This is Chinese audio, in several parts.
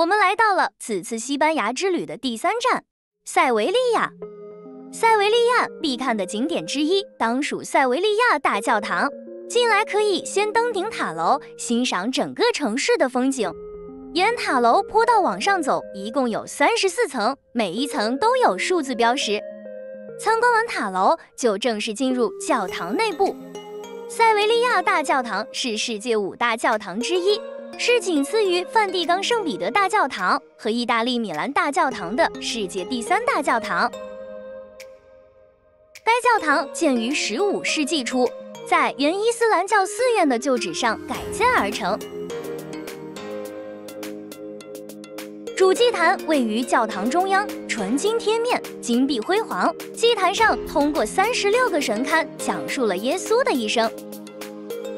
我们来到了此次西班牙之旅的第3站——塞维利亚。塞维利亚必看的景点之一，当属塞维利亚大教堂。进来可以先登顶塔楼，欣赏整个城市的风景。沿塔楼坡道往上走，一共有34层，每一层都有数字标识。参观完塔楼，就正式进入教堂内部。塞维利亚大教堂是世界5大教堂之一，是仅次于梵蒂冈圣彼得大教堂和意大利米兰大教堂的世界第3大教堂。该教堂建于15世纪初，在原伊斯兰教寺院的旧址上改建而成。主祭坛位于教堂中央，纯金贴面，金碧辉煌。祭坛上通过36个神龛讲述了耶稣的一生。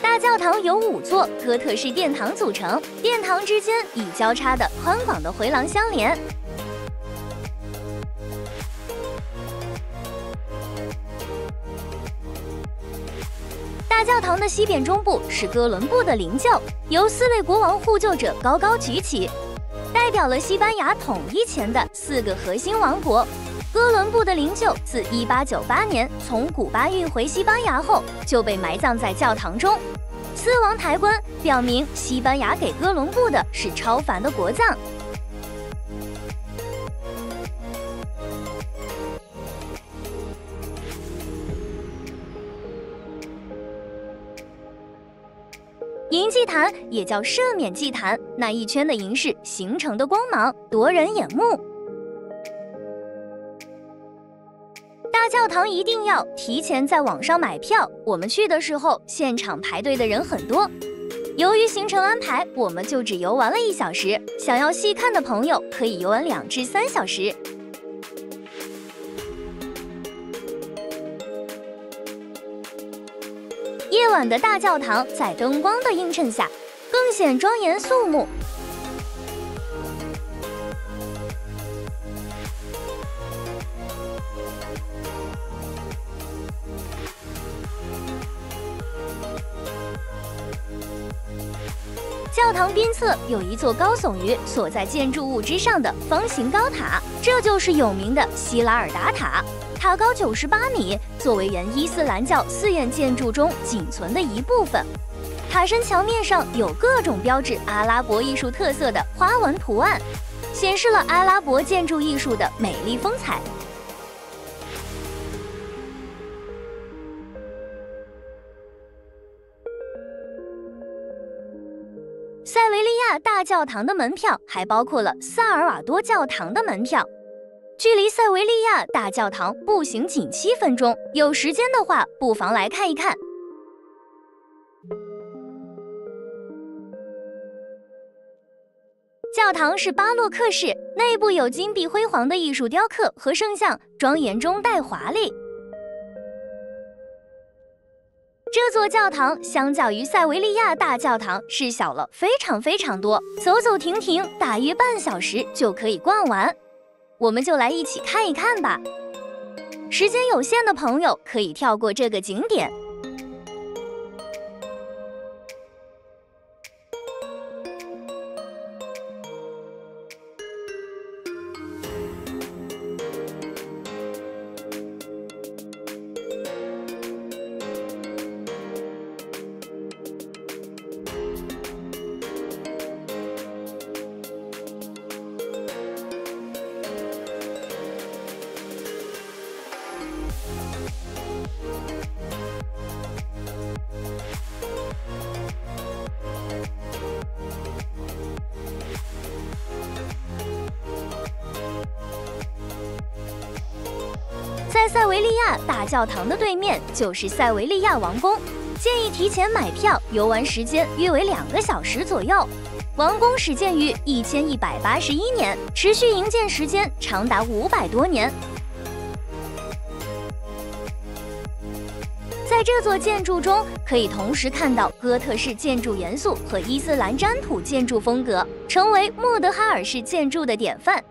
大教堂由5座哥特式殿堂组成，殿堂之间以交叉的宽广的回廊相连。大教堂的西边中部是哥伦布的灵柩，由4位国王护救者高高举起，代表了西班牙统一前的4个核心王国。哥伦布的灵柩自1898年从古巴运回西班牙后，就被埋葬在教堂中。4王抬棺，表明西班牙给哥伦布的是超凡的国葬。银祭坛也叫赦免祭坛，那一圈的银饰形成的光芒夺人眼目。大教堂一定要提前在网上买票，我们去的时候现场排队的人很多。由于行程安排，我们就只游玩了1小时，想要细看的朋友可以游玩2至3小时。夜晚的大教堂在灯光的映衬下，更显庄严肃穆。教堂边侧有一座高耸于所在建筑物之上的方形高塔，这就是有名的希拉尔达塔。塔高98米，作为原伊斯兰教寺院建筑中仅存的一部分。塔身墙面上有各种标志阿拉伯艺术特色的花纹图案，显示了阿拉伯建筑艺术的美丽风采。塞维利亚大教堂的门票还包括了萨尔瓦多教堂的门票。距离塞维利亚大教堂步行仅7分钟，有时间的话不妨来看一看。教堂是巴洛克式，内部有金碧辉煌的艺术雕刻和圣像，庄严中带华丽。这座教堂相较于塞维利亚大教堂是小了非常多，走走停停大约半小时就可以逛完。我们就来一起看一看吧。时间有限的朋友可以跳过这个景点。在塞维利亚大教堂的对面就是塞维利亚王宫，建议提前买票，游玩时间约为2个小时左右。王宫始建于1181年，持续营建时间长达500多年。在这座建筑中，可以同时看到哥特式建筑元素和伊斯兰粘土建筑风格，成为莫德哈尔式建筑的典范。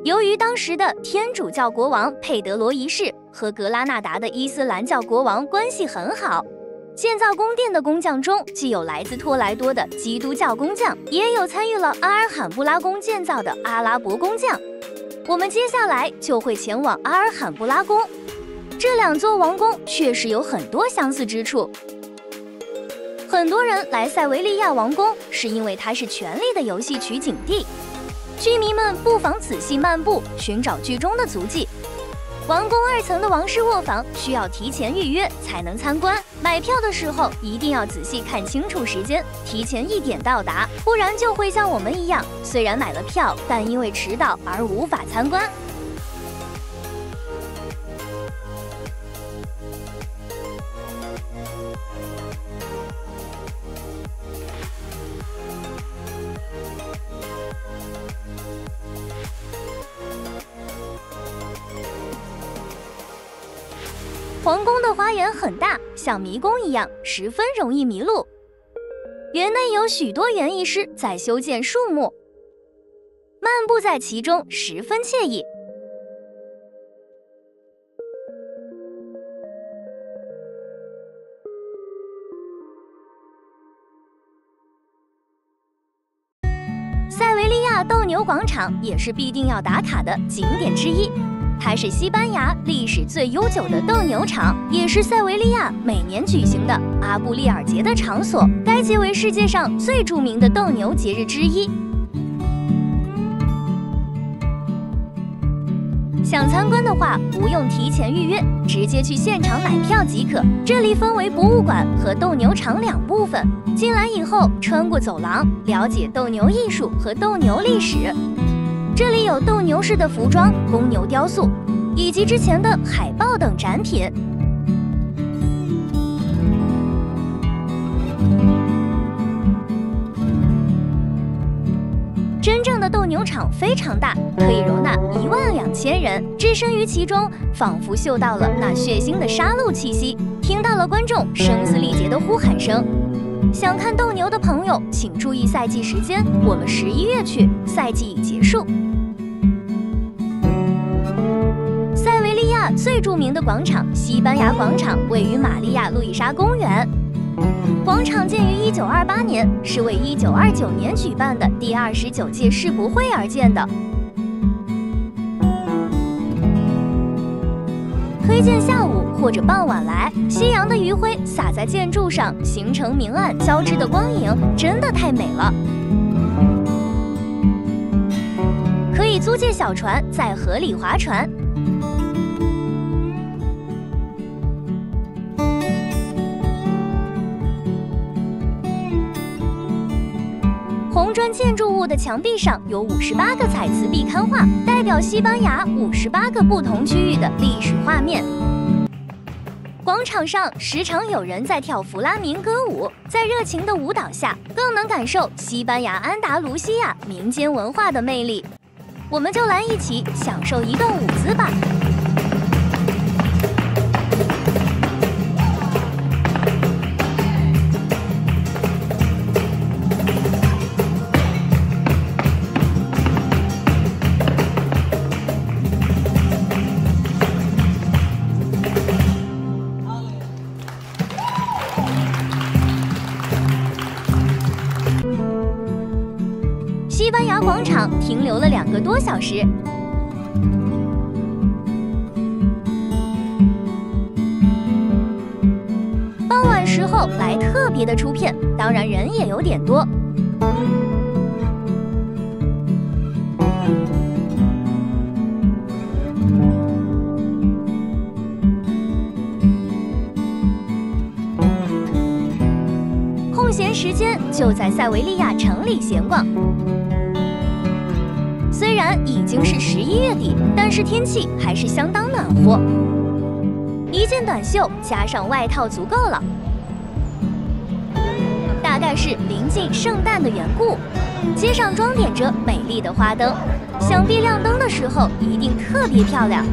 由于当时的天主教国王佩德罗一世和格拉纳达的伊斯兰教国王关系很好，建造宫殿的工匠中，既有来自托莱多的基督教工匠，也有参与了阿尔罕布拉宫建造的阿拉伯工匠。我们接下来就会前往阿尔罕布拉宫。这两座王宫确实有很多相似之处。很多人来塞维利亚王宫，是因为它是《权力的游戏》取景地。居民们不妨仔细漫步，寻找剧中的足迹。王宫2层的王室卧房需要提前预约才能参观，买票的时候一定要仔细看清楚时间，提前1点到达，不然就会像我们一样，虽然买了票，但因为迟到而无法参观。皇宫的花园很大，像迷宫一样，十分容易迷路。园内有许多园艺师在修建树木，漫步在其中十分惬意。塞维利亚斗牛广场也是必定要打卡的景点之一。它是西班牙历史最悠久的斗牛场，也是塞维利亚每年举行的阿布利尔节的场所。该节为世界上最著名的斗牛节日之一。想参观的话，不用提前预约，直接去现场买票即可。这里分为博物馆和斗牛场2部分。进来以后，穿过走廊，了解斗牛艺术和斗牛历史。这里有斗牛士的服装、公牛雕塑，以及之前的海报等展品。真正的斗牛场非常大，可以容纳12000人，置身于其中，仿佛嗅到了那血腥的杀戮气息，听到了观众声嘶力竭的呼喊声。想看斗牛的朋友，请注意赛季时间，我们11月去，赛季已结束。塞维利亚最著名的广场——西班牙广场，位于玛利亚·路易莎公园。广场建于1928年，是为1929年举办的第29届世博会而建的。推荐下午或者傍晚来，夕阳的余晖洒在建筑上，形成明暗交织的光影，真的太美了。可以租借小船在河里划船。红砖建筑物的墙壁上有58个彩瓷壁刊画，代表西班牙58个不同区域的历史画面。广场上时常有人在跳弗拉明戈舞，在热情的舞蹈下，更能感受西班牙安达卢西亚民间文化的魅力。我们就来一起享受一段舞姿吧。西班牙广场停留了2个多小时。傍晚时候来特别的出片，当然人也有点多。空闲时间就在塞维利亚城里闲逛。虽然已经是11月底，但是天气还是相当暖和。一件短袖加上外套足够了。大概是临近圣诞的缘故，街上装点着美丽的花灯，想必亮灯的时候一定特别漂亮。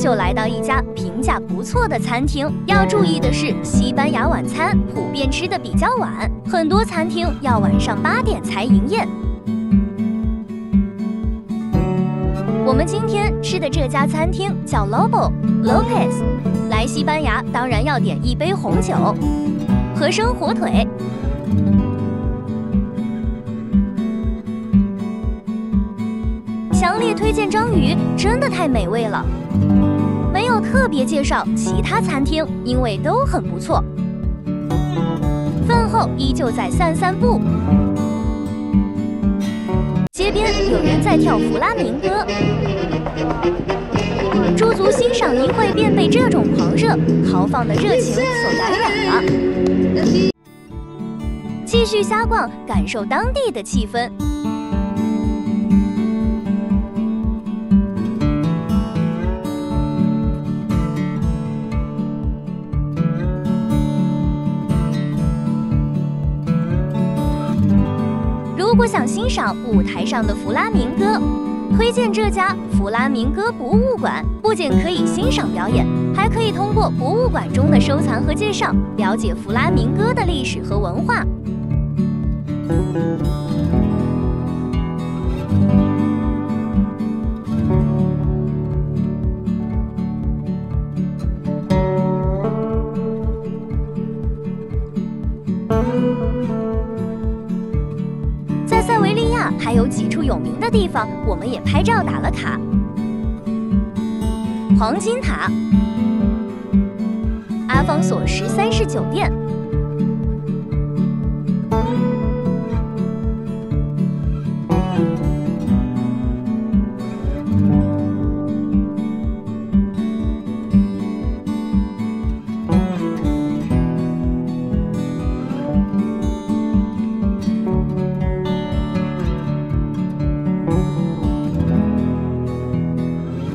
就来到一家评价不错的餐厅。要注意的是，西班牙晚餐普遍吃得比较晚，很多餐厅要晚上8点才营业。我们今天吃的这家餐厅叫 Lopez， 来西班牙当然要点一杯红酒和生火腿。强烈推荐章鱼，真的太美味了。没有特别介绍其他餐厅，因为都很不错。饭后依旧在散步。街边有人在跳弗拉明戈，驻足欣赏一会，便被这种狂热、豪放的热情所感染了。继续瞎逛，感受当地的气氛。如果想欣赏舞台上的弗拉明戈，推荐这家弗拉明戈博物馆。不仅可以欣赏表演，还可以通过博物馆中的收藏和介绍，了解弗拉明戈的历史和文化。在塞维利亚还有几处有名的地方，我们也拍照打了卡。黄金塔、阿方索13世酒店、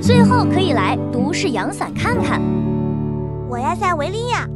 最后可以来都市阳伞看看。我要塞维利亚，